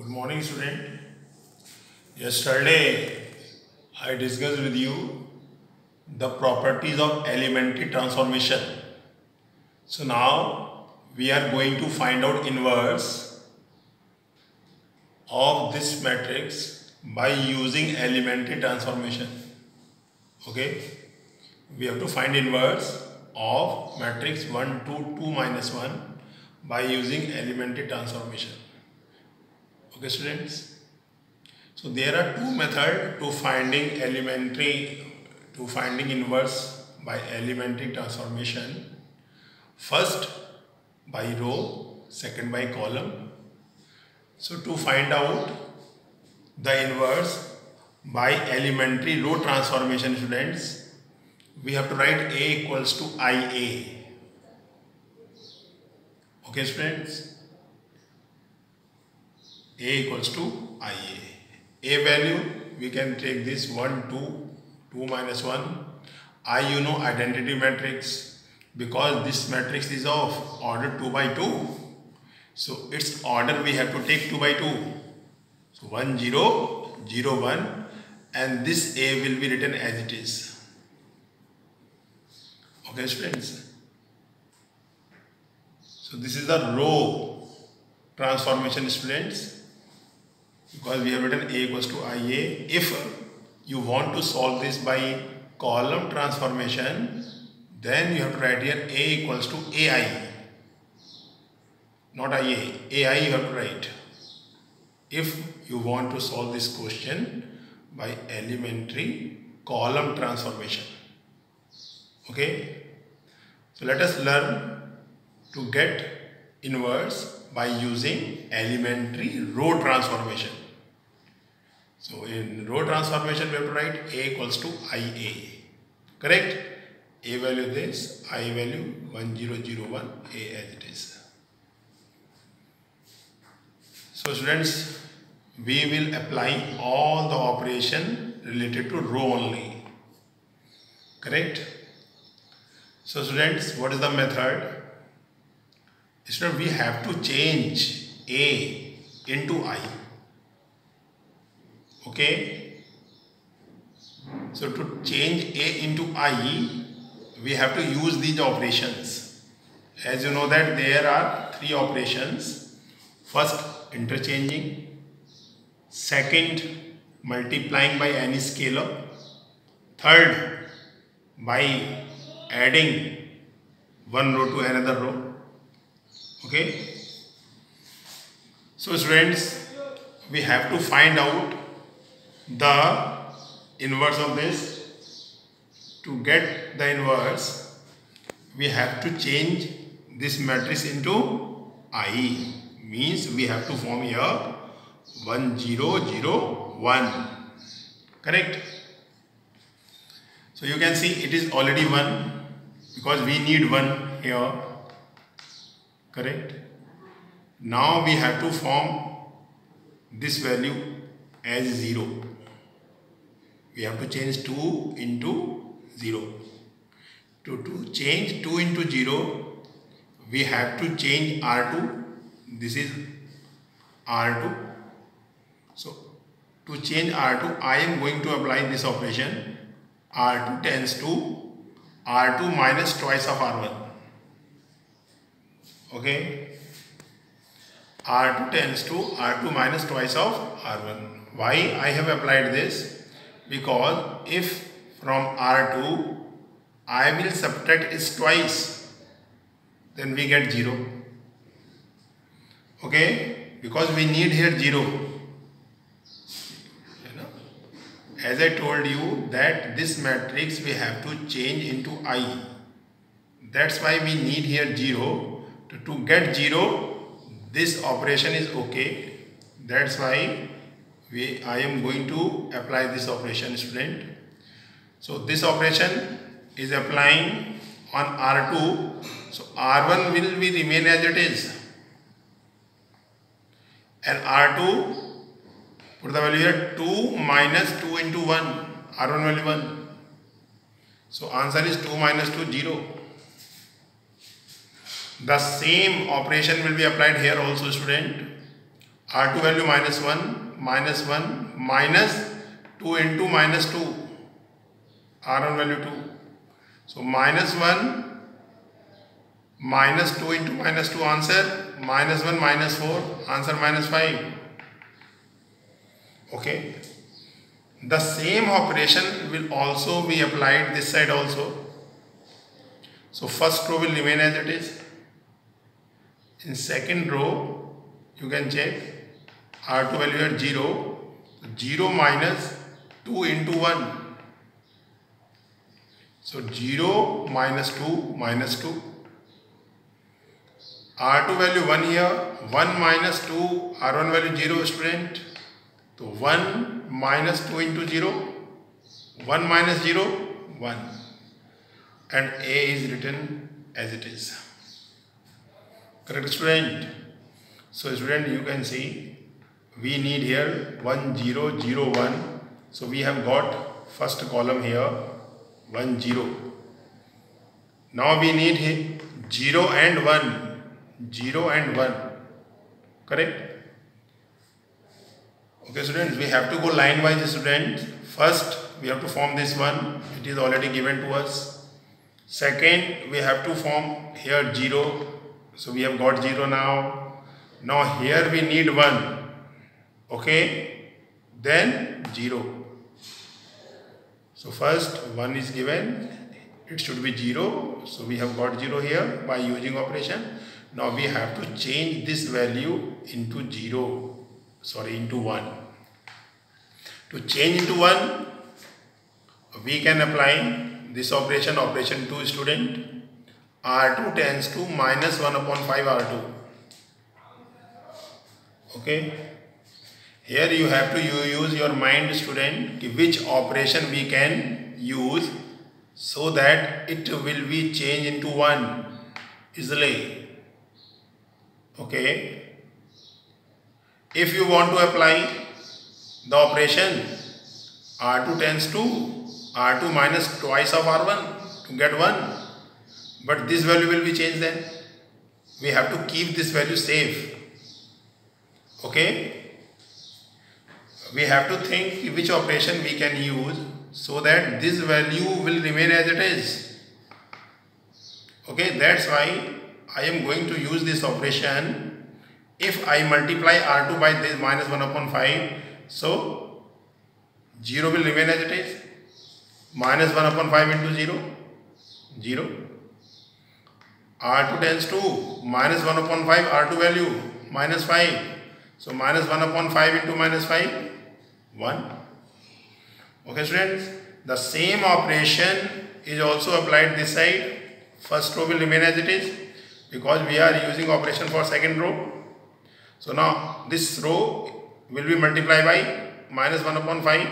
Good morning, student. Yesterday, I discussed with you the properties of elementary transformation. So now we are going to find out inverse of this matrix by using elementary transformation. Okay, we have to find inverse of matrix 1, 2, 2 minus 1 by using elementary transformation. Okay, students. So there are two methods to finding inverse by elementary transformation. First by row, second by column. So to find out the inverse by elementary row transformation, students, we have to write A equals to IA. Okay, students. A equals to IA. A value, we can take this 1, 2, 2 minus 1. I, you know, identity matrix, because this matrix is of order 2 by 2. So its order we have to take 2 by 2. So 1, 0, 0, 1, and this A will be written as it is. Okay, students. So this is the row transformation, students, because we have written A equals to IA. If you want to solve this by column transformation, then you have to write here A equals to AI, not IA. AI you have to write if you want to solve this question by elementary column transformation. Okay, so let us learn to get inverse by using elementary row transformation. So in row transformation we have to write A equals to IA. Correct? A value this, I value 1, 0, 0, 1, A as it is. So students, we will apply all the operation related to row only. Correct? So students, what is the method? Students, we have to change A into I. Okay. So to change A into I, we have to use these operations. As you know that there are three operations. First, interchanging. Second, multiplying by any scalar. Third, by adding one row to another row. Okay. So students, we have to find out the inverse of this. To get the inverse, we have to change this matrix into I. Means we have to form here 1, 0, 0, 1. Correct? So you can see it is already 1 because we need 1 here. Correct? Now we have to form this value as 0. We have to change 2 into 0. To change 2 into 0, we have to change R2. This is R2. So to change R2, I am going to apply this operation. R2 tends to R2 minus twice of R1. Okay. R2 tends to R2 minus twice of R1. Why I have applied this? Because if from R2 I will subtract is twice, then we get 0. Okay, because we need here 0. As I told you that this matrix we have to change into I. That's why we need here 0. To get 0, this operation is okay. That's why I am going to apply this operation, student. So this operation is applying on R2. So R1 will be remain as it is. And R2, put the value here 2 minus 2 into 1. R1 value 1. So answer is 2 minus 2, 0. The same operation will be applied here also, student. R2 value minus 1 minus 2 into minus 2, R1 value 2. So minus 1 minus 2 into minus 2, answer minus 1 minus 4, answer minus 5. Okay. The same operation will also be applied this side also. So first row will remain as it is. In second row, you can check R2 value at 0. 0 minus 2 into 1. So 0 minus 2 minus 2. R2 value 1 here. 1 minus 2, R1 value 0, student. So 1 minus 2 into 0. 1 minus 0, 1. And A is written as it is. Correct, student? So student, you can see we need here 1 0 0 1. So we have got first column here 1 0. Now we need here 0 and 1. 0 and 1. Correct? Okay, students, we have to go line wise, students. First, we have to form this one. It is already given to us. Second, we have to form here 0. So we have got 0 now. Now here we need 1. Okay. Then 0. So first 1 is given. It should be 0. So we have got 0 here by using operation. Now we have to change this value into 0. Sorry, into 1. To change into 1, we can apply this operation, operation 2, student. R2 tends to minus 1 upon 5 R2. Okay. Here you have to use your mind, student, which operation we can use so that it will be changed into 1 easily. Okay. If you want to apply the operation R2 tends to R2 minus twice of R1 to get 1. But this value will be changed then. We have to keep this value safe. Okay. We have to think which operation we can use so that this value will remain as it is. Okay. That's why I am going to use this operation. If I multiply R2 by this minus 1 upon 5, so 0 will remain as it is. Minus 1 upon 5 into 0, 0. R2 tends to minus 1 upon 5, R2 value minus 5. So minus 1 upon 5 into minus 5, 1. Okay, students. The same operation is also applied this side. First row will remain as it is because we are using operation for second row. So now this row will be multiplied by minus 1 upon 5.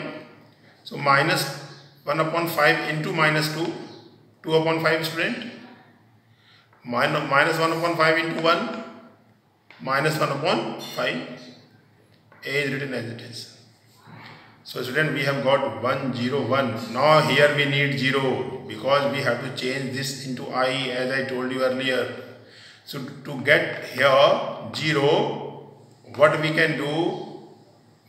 So minus 1 upon 5 into minus 2. 2 upon 5, student. Minus 1 upon 5 into 1. Minus 1 upon 5. A is written as it is. So student, we have got 1 0 1. Now here we need 0 because we have to change this into I as I told you earlier. So to get here 0, what we can do,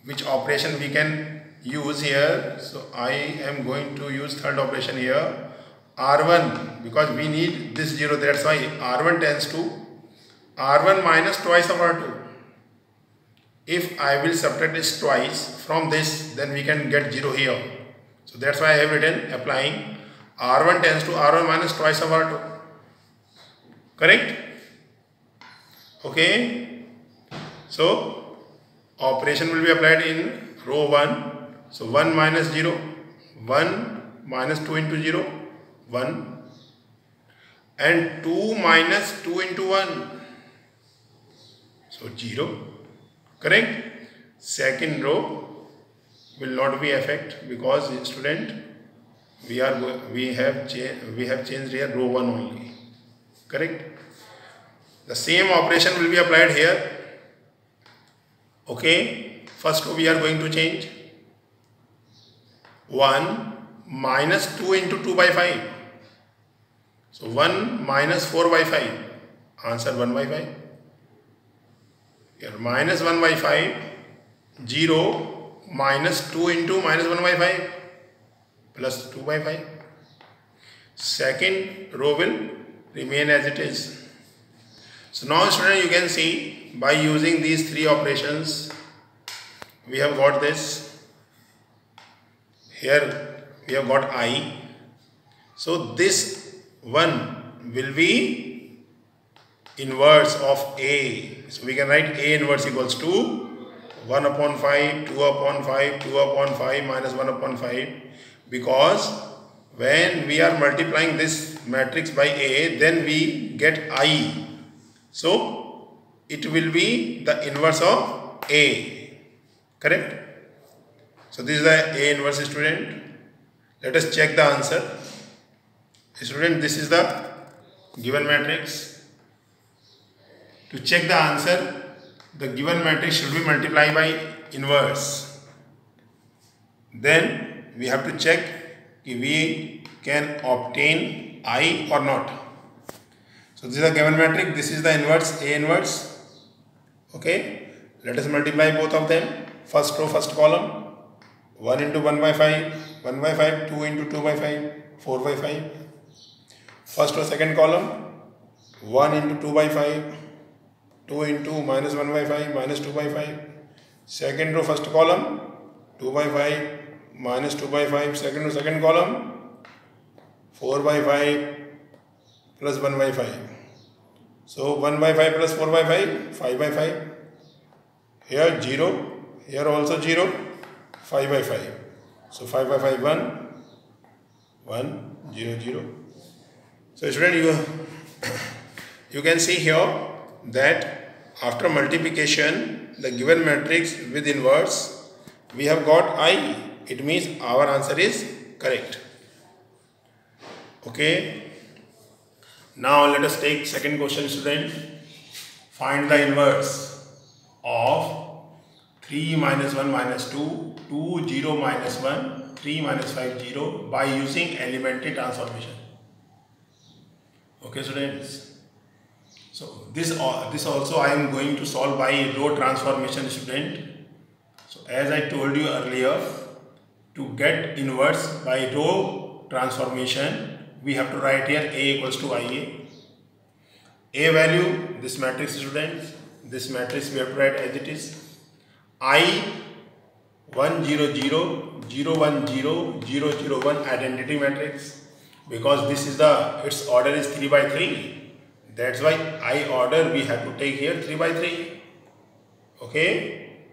which operation we can use here. So I am going to use third operation here. R1, because we need this 0, that's why R1 tends to R1 minus twice of R2. If I will subtract this twice from this, then we can get 0 here. So that's why I have written applying R1 tends to R1 minus twice of R2. Correct? Okay. So operation will be applied in row 1. So 1 minus 0, 1 minus 2 into 0, 1, and 2 minus 2 into 1. So 0. Correct? Second row will not be affected because student we have changed here row 1 only. Correct? The same operation will be applied here. Okay. First row we are going to change 1 minus 2 into 2 by 5. So 1 minus 4 by 5. Answer 1 by 5. Here minus 1 by 5, 0, minus 2 into minus 1 by 5 plus 2 by 5. Second row will remain as it is. So now student, you can see by using these three operations we have got this. Here we have got I. So this one will be inverse of A. So we can write A inverse equals to 1 upon 5, 2 upon 5, 2 upon 5 minus 1 upon 5, because when we are multiplying this matrix by A, then we get I. So it will be the inverse of A. Correct? So this is the A inverse, student. Let us check the answer. Student, this is the given matrix. To check the answer, the given matrix should be multiplied by inverse. Then we have to check if we can obtain I or not. So this is the given matrix, this is the inverse, A inverse. Okay, let us multiply both of them. First row, first column, 1 into 1 by 5, 1 by 5, 2 into 2 by 5, 4 by 5. First row, second column, 1 into 2 by 5, 2 into minus 1 by 5, minus 2 by 5. Second row, first column, 2 by 5, minus 2 by 5. Second row, second column, 4 by 5, plus 1 by 5. So 1 by 5 plus 4 by 5, 5 by 5. Here 0, here also 0, 5 by 5. So 5 by 5, 1, 1, 0, 0. So student, you can see here that after multiplication, the given matrix with inverse, we have got I. It means our answer is correct. Okay. Now let us take second question, student. Find the inverse of 3 minus 1 minus 2, 2, 0 minus 1, 3 minus 5, 0 by using elementary transformation. Okay, students. So this also I am going to solve by row transformation, student. So as I told you earlier, to get inverse by row transformation, we have to write here A equals to IA. A value, this matrix, students, this matrix we have to write as it is. I 1 0 0 0 1 0 0 0 1 identity matrix, because this is its order is 3 by 3. That's why I order we have to take here 3 by 3. Okay.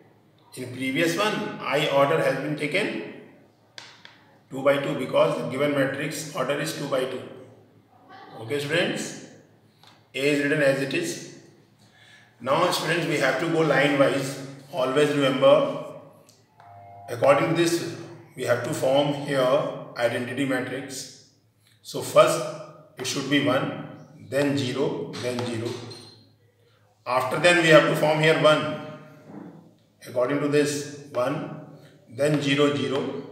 In previous one, I order has been taken 2 by 2 because the given matrix order is 2 by 2. Okay, students. A is written as it is. Now, students, we have to go line wise. Always remember, according to this, we have to form here identity matrix. So first it should be 1, then 0, then 0. After then we have to form here 1. According to this, 1, then 0, 0.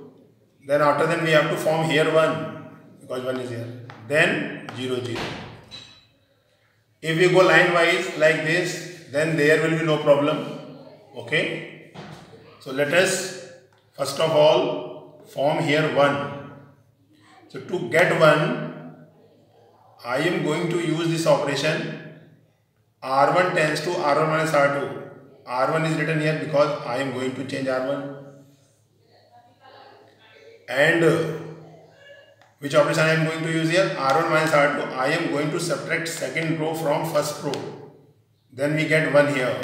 Then after then we have to form here 1, because 1 is here. Then 0, 0. If we go line wise like this, then there will be no problem. Okay. So let us first of all form here 1. So to get 1, I am going to use this operation. R1 tends to R1 minus R2. R1 is written here because I am going to change R1. And which operation I am going to use here? R1 minus R2. I am going to subtract second row from first row. Then we get 1 here.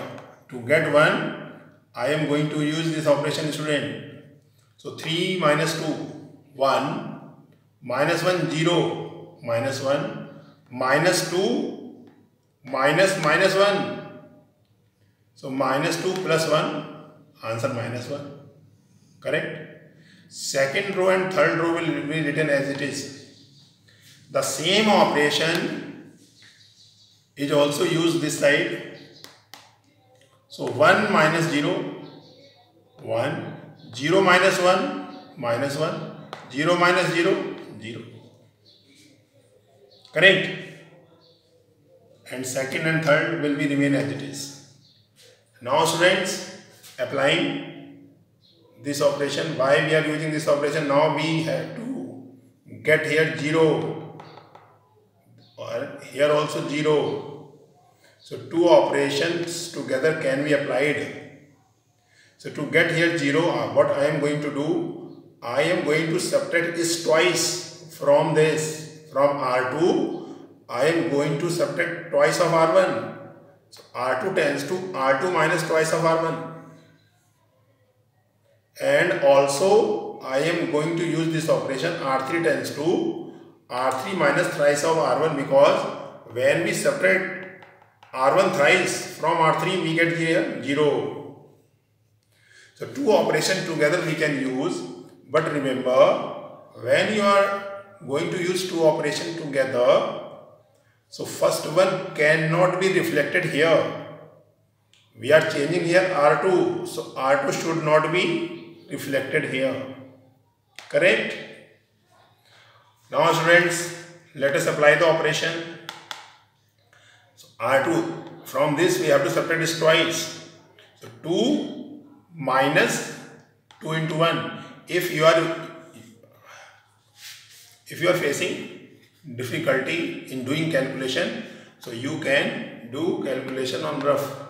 To get 1, I am going to use this operation, student. So 3 minus 2, 1, minus 1, 0, minus 1, minus 2, minus 1. So minus 2 plus 1, answer minus 1. Correct? Second row and third row will be written as it is. The same operation is also used this side. So 1 minus 0, 1, 0 minus 1, minus 1, 0 minus 0, 0. Correct? And second and third will be remain as it is. Now students, applying this operation, why we are using this operation? Now we have to get here 0 or here also 0. So two operations together can be applied. So to get here 0, what I am going to do, I am going to subtract this twice from this, from R2, I am going to subtract twice of R1. So R2 tends to R2 minus twice of R1. And also I am going to use this operation R3 tends to R3 minus thrice of R1, because when we subtract R1 thrice from R3 we get here 0. So two operations together we can use, but remember when you are going to use two operations together, so first one cannot be reflected here. We are changing here R2, so R2 should not be reflected here. Correct? Now students, let us apply the operation. So R2, from this we have to subtract this twice. So 2 minus 2 into 1. If you are facing difficulty in doing calculation, so you can do calculation on rough.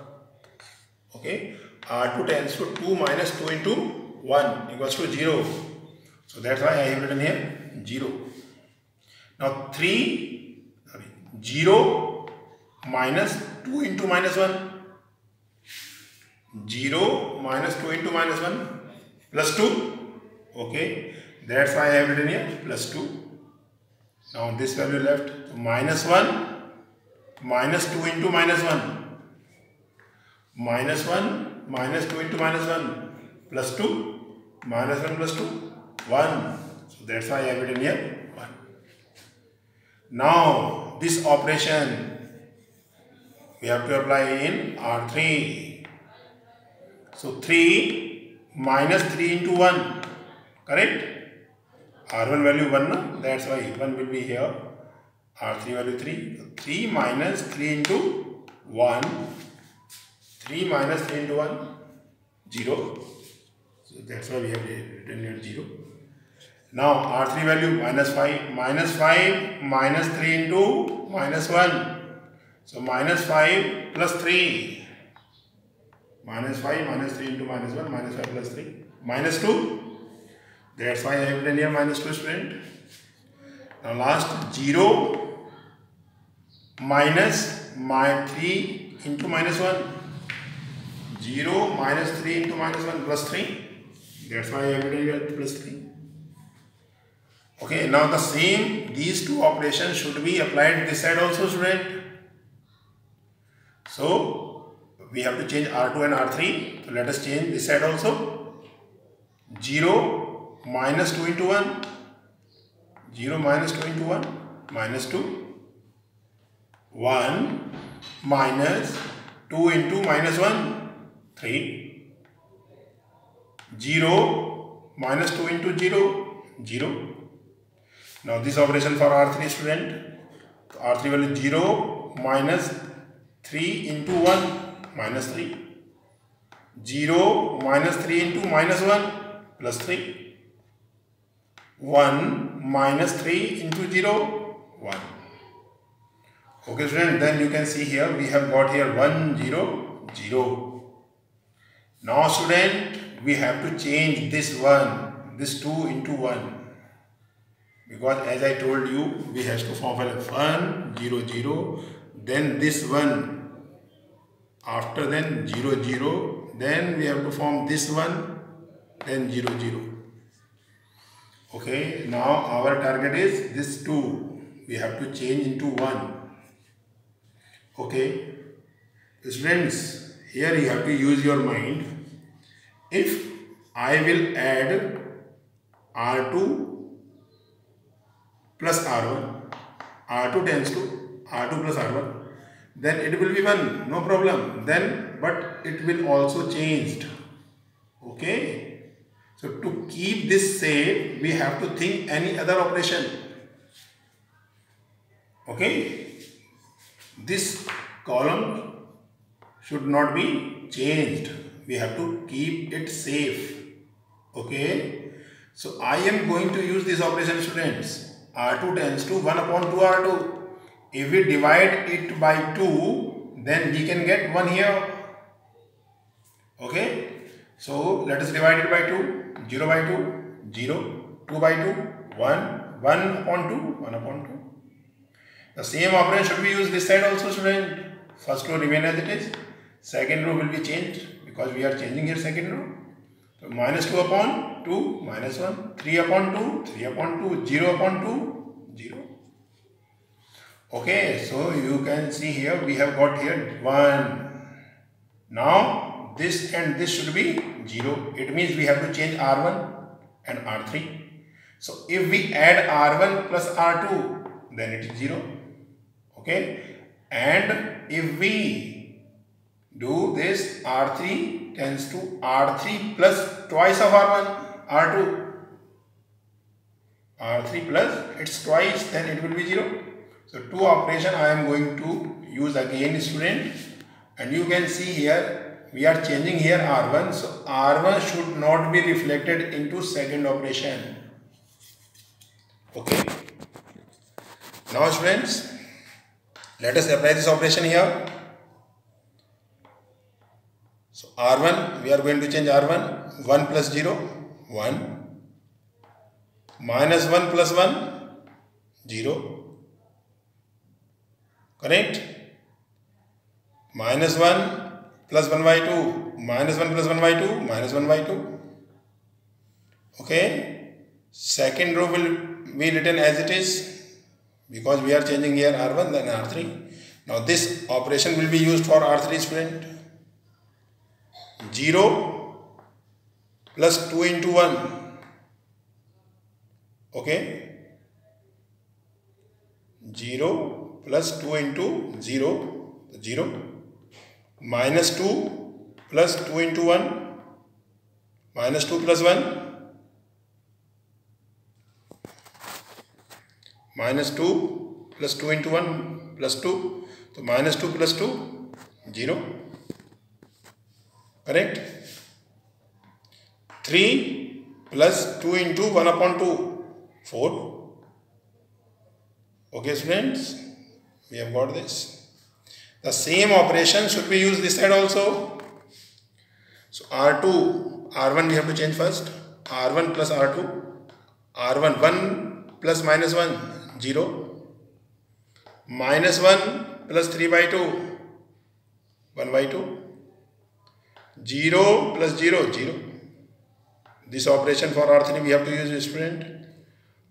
Okay, R2 tends to 2 minus 2 into 1 equals to 0. So that's why I have written here 0. Now 0 minus 2 into minus 1. 0 minus 2 into minus 1 plus 2. Okay, that's why I have written here plus 2. Now this value left, so minus 1 minus 2 into minus 1. Minus 1 minus 2 into minus 1 plus 2, minus 1 plus 2, 1. So that's why I have written here 1. Now this operation we have to apply in R3. So 3 minus 3 into 1, correct? R1 value 1, no? That's why 1 will be here. R3 value 3. 3 minus 3 into 1. 3 minus 3 into 1, 0. So that's why we have written here 0. Now R3 value minus 5. Minus 5 minus 3 into minus 1. So minus 5 plus 3. Minus 5 minus 3 into minus 1. Minus 5 plus 3. Minus 2. That's why I have written here minus 2 student. Now last 0 minus my 3 into minus 1. 0 minus 3 into minus 1 plus 3. That's why I have written here plus 3. Okay, now the same, these two operations should be applied this side also student. So we have to change R2 and R3. So let us change this side also. 0 minus 2 into 1. 0 minus 2 into 1. Minus 2. 1 minus 2 into minus 1. 3. 0 minus 2 into 0. 0. Now this operation for R3 student. R3 value 0 minus 3 into 1 minus 3. 0 minus 3 into minus 1 plus 3. 1 minus 3 into 0, 1. Okay student, then you can see here we have got here 1, 0, 0. Now student, we have to change this 1, this 2 into 1. Because as I told you, we have to form 1, 0, 0. Then this 1. After then 0, 0. Then we have to form this 1. Then 0, 0. Okay, now our target is this 2. We have to change into 1. Okay, students, here you have to use your mind. If I will add R2 plus R1, R2 tends to R2 plus R1, then it will be 1, no problem. Then, but it will also change. Okay. So to keep this same, we have to think any other operation. Okay. This column should not be changed. We have to keep it safe. Okay. So I am going to use this operation, students. R2 tends to 1 upon 2 R2. If we divide it by 2, then we can get 1 here. Okay. So let us divide it by 2. 0 by 2, 0. 2 by 2, 1. 1 upon 2, 1 upon 2. The same operation should be used this side also, student. First row remain as it is. Second row will be changed because we are changing here second row. So minus 2 upon 2, minus 1. 3 upon 2, 3 upon 2. 0 upon 2, 0. Okay, so you can see here we have got here 1. Now this and this should be 0. It means we have to change R1 and R3. So if we add R1 plus R2, then it is 0. Okay. And if we do this, R3 tends to R3 plus twice of R1, R2. R3 plus its twice, then it will be 0. So two operation I am going to use again, student. And you can see here, we are changing here R1. So R1 should not be reflected into second operation. Okay. Now students, let us apply this operation here. So R1, we are going to change R1. 1 plus 0, 1. Minus 1 plus 1, 0. Correct? Minus 1 plus 1 by 2. Minus 1 plus 1 by 2, minus 1 by 2. Okay. Second row will be written as it is because we are changing here R1 then R3. Now this operation will be used for R3, student. 0 plus 2 into 1. Okay. 0 plus 2 into 0. 0. Minus 2 plus 2 into 1. Minus 2 plus 1. Minus 2 plus 2 into 1 plus 2. So minus 2 plus 2, 0. Correct? 3 plus 2 into 1 upon 2, 4. Okay, students, we have got this. The same operation should be used this side also. So R2, R1 we have to change first. R1 plus R2. R1, 1 plus minus 1. 0. Minus 1 plus 3 by 2. 1 by 2. 0 plus 0. 0. This operation for R3 we have to use, student.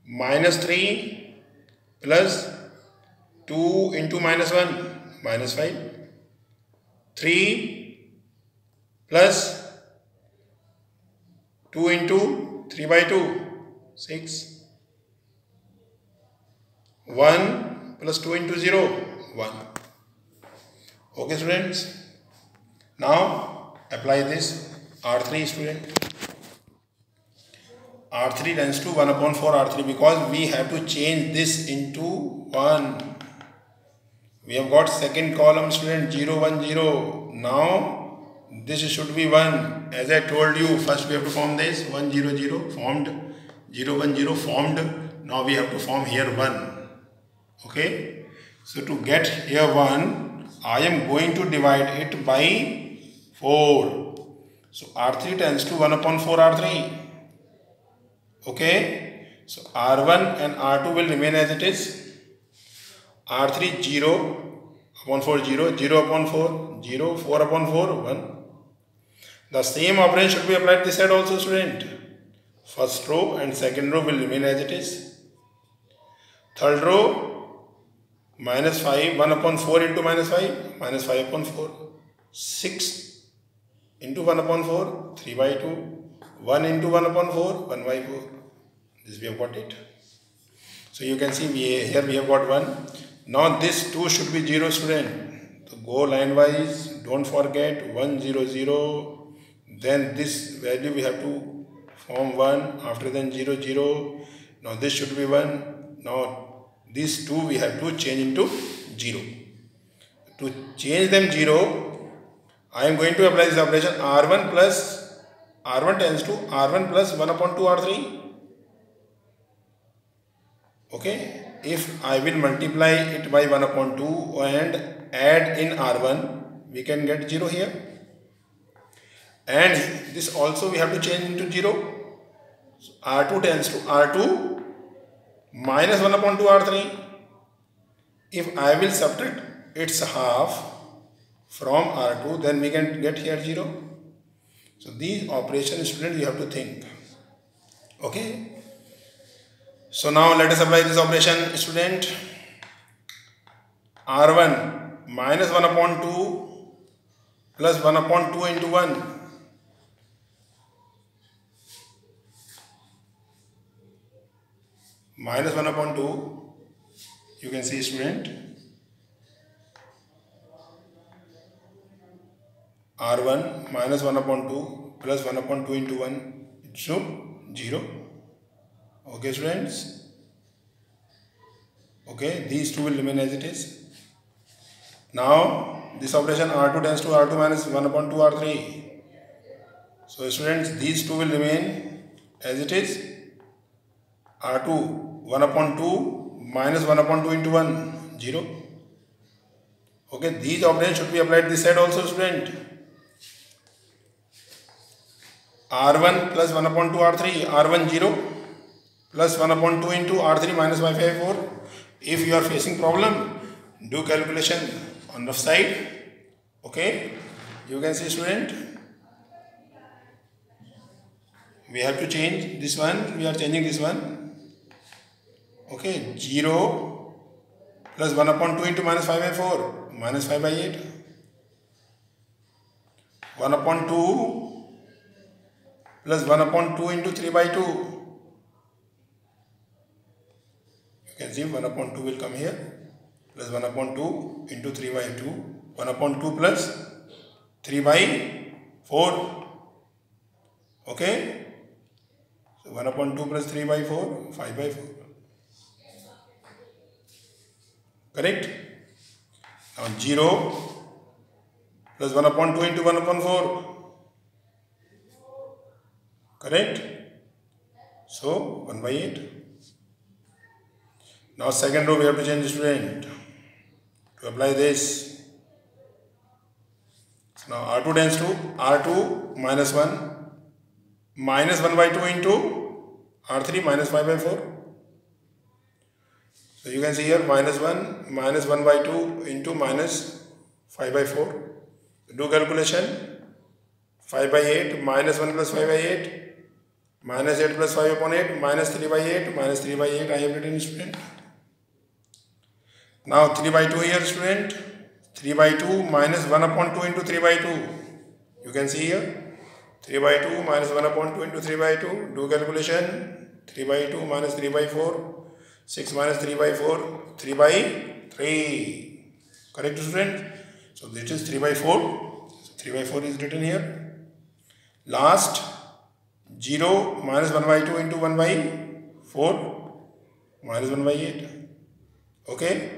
Minus 3 plus 2 into minus 1. Minus 5. 3 plus 2 into 3 by 2. 6. 1 plus 2 into 0, 1. Okay, students. Now apply this R3, student. R3 tends to 1 upon 4 R3 because we have to change this into 1. We have got second column, student, 0, 1, 0. Now this should be 1. As I told you, first we have to form this 1, 0, 0 formed, 0, 1, 0 formed. Now we have to form here 1. Okay, so to get here 1, I am going to divide it by 4. So R3 tends to 1 upon 4 R3. Okay, so R1 and R2 will remain as it is. R3 0 upon 4 0, 0 upon 4 0, 4 upon 4 1. The same operation should be applied this side also, student. First row and second row will remain as it is. Third row, minus 5, 1 upon 4 into minus 5, minus 5 upon 4. 6 into 1 upon 4, 3 by 2. 1 into 1 upon 4, 1 by 4. This we have got it. So you can see here we have got 1. Now this 2 should be 0, student. So go line wise, don't forget 1, 0, 0. Then this value we have to form 1, after then 0, 0. Now this should be 1. Now these 2 we have to change into 0. To change them 0, I am going to apply this operation R1 plus R1 tends to R1 plus 1 upon 2 R3. Okay, if I will multiply it by 1 upon 2 and add in R1, we can get 0 here. And this also we have to change into 0. So R2 tends to R2 minus 1 upon 2 R3. If I will subtract its half from R2, then we can get here 0. So these operations, student, you have to think. Okay. So now let us apply this operation, student. R1 minus 1 upon 2 plus 1 upon 2 into 1. Minus 1 upon 2, you can see, student. R1 minus 1 upon 2 plus 1 upon 2 into 1, it's 0. Okay, students. Okay, these two will remain as it is. Now, this operation R2 tends to R2 minus 1 upon 2 R3. So, students, these two will remain as it is. R2 1 upon 2 minus 1 upon 2 into 1, 0. Okay, these operations should be applied this side also, student. R1 plus 1 upon 2 R3, R1 0 plus 1 upon 2 into R3 minus y 5 4. If you are facing problem, do calculation on the side. Okay, you can see, student, we have to change this one, we are changing this one. Okay, 0 plus 1 upon 2 into minus 5 by 4, minus 5 by 8. 1 upon 2 plus 1 upon 2 into 3 by 2. You can see 1 upon 2 will come here, plus 1 upon 2 into 3 by 2. 1 upon 2 plus 3 by 4. Okay, so 1 upon 2 plus 3 by 4, 5 by 4. Correct? Now 0 plus 1 upon 2 into 1 upon 4. Correct? So 1 by 8. Now second row we have to change the student to apply this. So now R2 tends to R2 minus 1 by 2 into R3 minus 5 by 4. So you can see here minus 1 by 2 into minus 5 by 4. Do calculation. 5 by 8 minus 1 plus 5 by 8 minus 8 plus 5 upon 8 minus 3 by 8 minus 3 by 8 I have written, student. Now 3 by 2 here, student. 3 by 2 minus 1 upon 2 into 3 by 2. You can see here 3 by 2 minus 1 upon 2 into 3 by 2. Do calculation. 3 by 2 minus 3 by 4. 6 minus 3 by 4, 3 by 3. Correct, student? So this is 3 by 4. So 3 by 4 is written here. Last 0 minus 1 by 2 into 1 by 4 minus 1 by 8. Okay.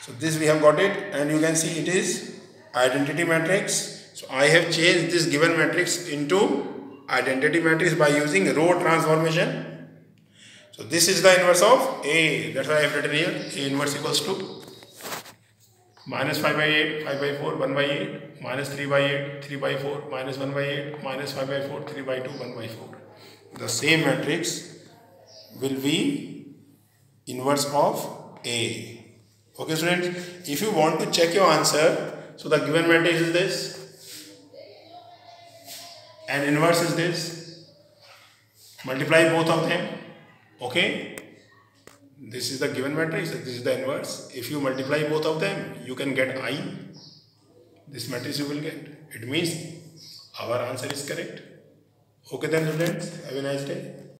So this we have got it, and you can see it is identity matrix. So I have changed this given matrix into identity matrix by using row transformation. So this is the inverse of A. That's why I have written here A inverse equals to minus 5 by 8, 5 by 4, 1 by 8, minus 3 by 8, 3 by 4, minus 1 by 8, minus 5 by 4, 3 by 2, 1 by 4. The same matrix will be inverse of A. Okay, students, if you want to check your answer, so the given matrix is this and inverse is this. Multiply both of them. Okay, this is the given matrix, this is the inverse. If you multiply both of them, you can get I. This matrix you will get. It means our answer is correct. Okay then, students, have a nice day.